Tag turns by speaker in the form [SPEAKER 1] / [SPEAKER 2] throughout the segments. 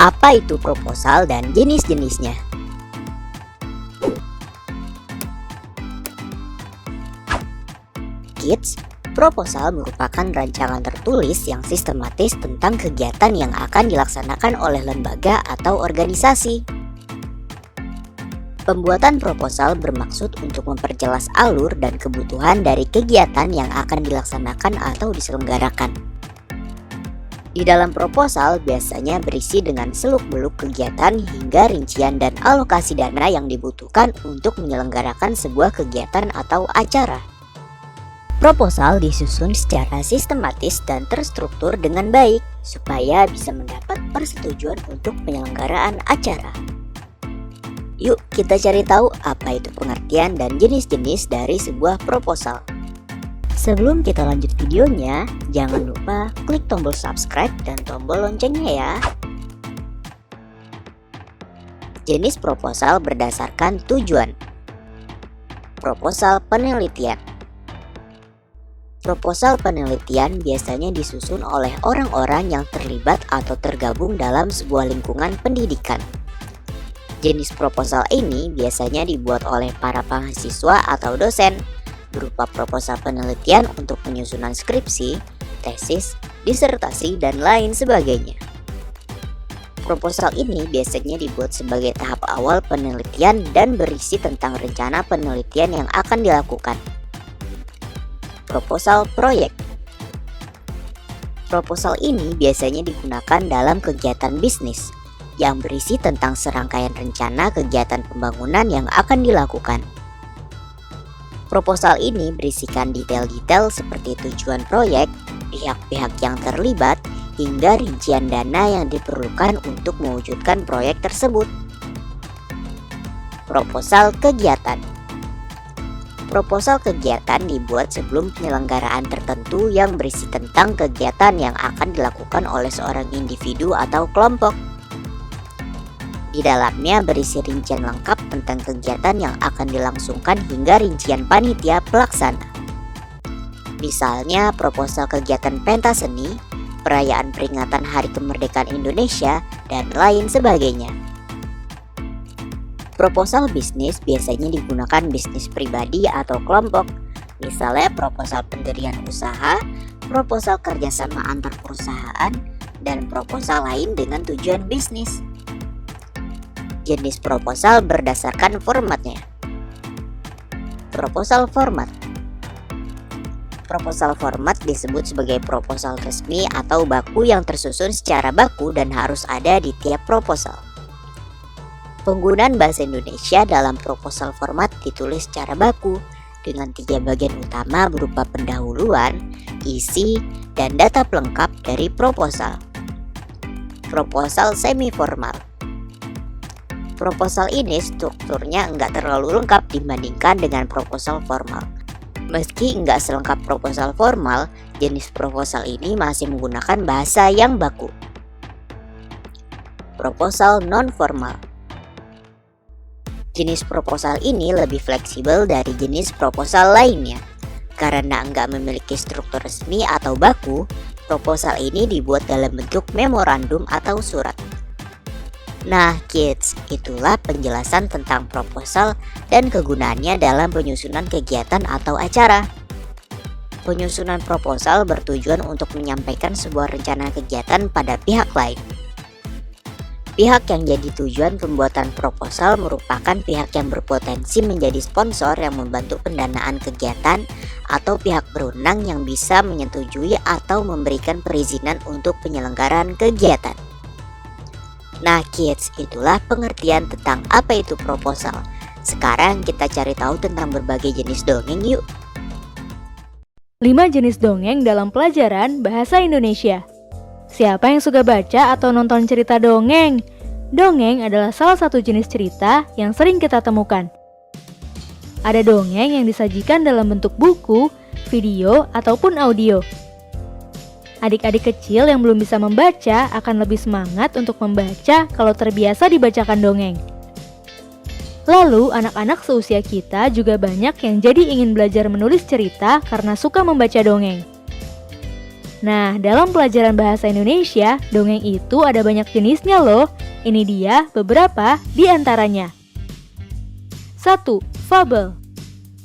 [SPEAKER 1] Apa itu proposal dan jenis-jenisnya? Kids, proposal merupakan rancangan tertulis yang sistematis tentang kegiatan yang akan dilaksanakan oleh lembaga atau organisasi. Pembuatan proposal bermaksud untuk memperjelas alur dan kebutuhan dari kegiatan yang akan dilaksanakan atau diselenggarakan. Di dalam proposal biasanya berisi dengan seluk-beluk kegiatan hingga rincian dan alokasi dana yang dibutuhkan untuk menyelenggarakan sebuah kegiatan atau acara. Proposal disusun secara sistematis dan terstruktur dengan baik supaya bisa mendapat persetujuan untuk penyelenggaraan acara. Yuk kita cari tahu apa itu pengertian dan jenis-jenis dari sebuah proposal. Sebelum kita lanjut videonya, jangan lupa klik tombol subscribe dan tombol loncengnya ya. Jenis proposal berdasarkan tujuan. Proposal penelitian. Proposal penelitian biasanya disusun oleh orang-orang yang terlibat atau tergabung dalam sebuah lingkungan pendidikan. Jenis proposal ini biasanya dibuat oleh para mahasiswa atau dosen, berupa proposal penelitian untuk penyusunan skripsi, tesis, disertasi, dan lain sebagainya. Proposal ini biasanya dibuat sebagai tahap awal penelitian dan berisi tentang rencana penelitian yang akan dilakukan. Proposal proyek. Proposal ini biasanya digunakan dalam kegiatan bisnis yang berisi tentang serangkaian rencana kegiatan pembangunan yang akan dilakukan. Proposal ini berisikan detail-detail seperti tujuan proyek, pihak-pihak yang terlibat, hingga rincian dana yang diperlukan untuk mewujudkan proyek tersebut. Proposal kegiatan. Proposal kegiatan dibuat sebelum penyelenggaraan tertentu yang berisi tentang kegiatan yang akan dilakukan oleh seorang individu atau kelompok. Di dalamnya berisi rincian lengkap tentang kegiatan yang akan dilangsungkan hingga rincian panitia pelaksana. Misalnya proposal kegiatan pentas seni, perayaan peringatan Hari Kemerdekaan Indonesia, dan lain sebagainya. Proposal bisnis biasanya digunakan bisnis pribadi atau kelompok, misalnya proposal pendirian usaha, proposal kerjasama antar perusahaan, dan proposal lain dengan tujuan bisnis. Jenis proposal berdasarkan formatnya. Proposal format. Proposal format disebut sebagai proposal resmi atau baku yang tersusun secara baku dan harus ada di tiap proposal. Penggunaan bahasa Indonesia dalam proposal format ditulis secara baku dengan 3 bagian utama berupa pendahuluan, isi, dan data pelengkap dari proposal. Proposal semi formal. Proposal ini strukturnya enggak terlalu lengkap dibandingkan dengan proposal formal. Meski enggak selengkap proposal formal, jenis proposal ini masih menggunakan bahasa yang baku. Proposal non formal. Jenis proposal ini lebih fleksibel dari jenis proposal lainnya. Karena enggak memiliki struktur resmi atau baku, proposal ini dibuat dalam bentuk memorandum atau surat. Nah kids, itulah penjelasan tentang proposal dan kegunaannya dalam penyusunan kegiatan atau acara. Penyusunan proposal bertujuan untuk menyampaikan sebuah rencana kegiatan pada pihak lain. Pihak yang jadi tujuan pembuatan proposal merupakan pihak yang berpotensi menjadi sponsor yang membantu pendanaan kegiatan atau pihak berwenang yang bisa menyetujui atau memberikan perizinan untuk penyelenggaraan kegiatan. Nah kids, itulah pengertian tentang apa itu proposal. Sekarang kita cari tahu tentang berbagai jenis dongeng yuk.
[SPEAKER 2] 5 jenis dongeng dalam pelajaran Bahasa Indonesia. Siapa yang suka baca atau nonton cerita dongeng? Dongeng adalah salah satu jenis cerita yang sering kita temukan. Ada dongeng yang disajikan dalam bentuk buku, video, ataupun audio. Adik-adik kecil yang belum bisa membaca akan lebih semangat untuk membaca kalau terbiasa dibacakan dongeng. Lalu, anak-anak seusia kita juga banyak yang jadi ingin belajar menulis cerita karena suka membaca dongeng. Nah, dalam pelajaran bahasa Indonesia, dongeng itu ada banyak jenisnya loh. Ini dia beberapa di antaranya. 1. Fabel.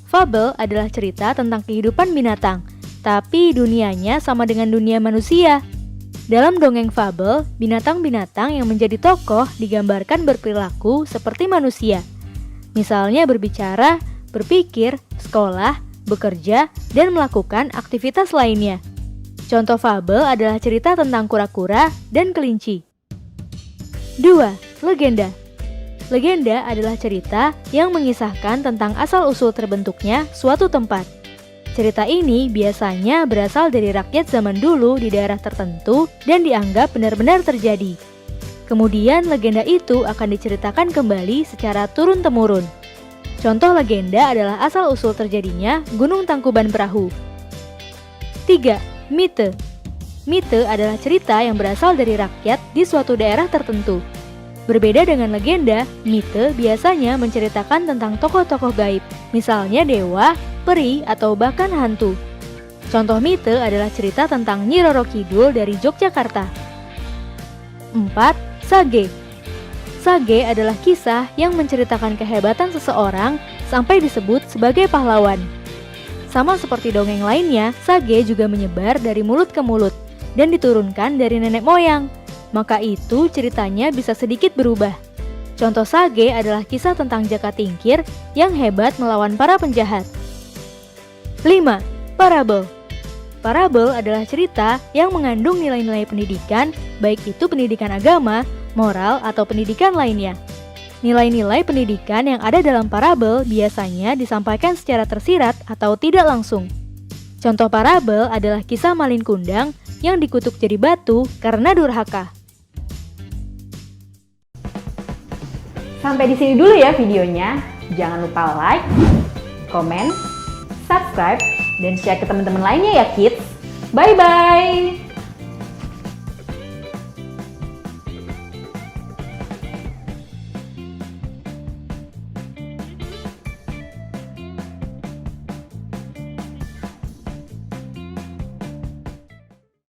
[SPEAKER 2] Fabel adalah cerita tentang kehidupan binatang, tapi dunianya sama dengan dunia manusia. Dalam dongeng fabel, binatang-binatang yang menjadi tokoh digambarkan berperilaku seperti manusia. Misalnya berbicara, berpikir, sekolah, bekerja, dan melakukan aktivitas lainnya. Contoh fabel adalah cerita tentang kura-kura dan kelinci. 2. Legenda. Legenda adalah cerita yang mengisahkan tentang asal-usul terbentuknya suatu tempat. Cerita ini biasanya berasal dari rakyat zaman dulu di daerah tertentu dan dianggap benar-benar terjadi. Kemudian legenda itu akan diceritakan kembali secara turun-temurun. Contoh legenda adalah asal-usul terjadinya Gunung Tangkuban Perahu. 3. Mite. Mite adalah cerita yang berasal dari rakyat di suatu daerah tertentu. Berbeda dengan legenda, mite biasanya menceritakan tentang tokoh-tokoh gaib, misalnya dewa, peri, atau bahkan hantu. Contoh mite adalah cerita tentang Nyi Roro Kidul dari Yogyakarta. 4. Sage. Sage adalah kisah yang menceritakan kehebatan seseorang sampai disebut sebagai pahlawan. Sama seperti dongeng lainnya, sage juga menyebar dari mulut ke mulut dan diturunkan dari nenek moyang. Maka itu ceritanya bisa sedikit berubah. Contoh sage adalah kisah tentang Jaka Tingkir yang hebat melawan para penjahat. 5. Parabel. Parabel adalah cerita yang mengandung nilai-nilai pendidikan, baik itu pendidikan agama, moral, atau pendidikan lainnya. Nilai-nilai pendidikan yang ada dalam parabel biasanya disampaikan secara tersirat atau tidak langsung. Contoh parabel adalah kisah Malin Kundang yang dikutuk jadi batu karena durhaka.
[SPEAKER 3] Sampai di sini dulu ya videonya. Jangan lupa like, komen, subscribe, dan share ke teman-teman lainnya ya kids. Bye-bye!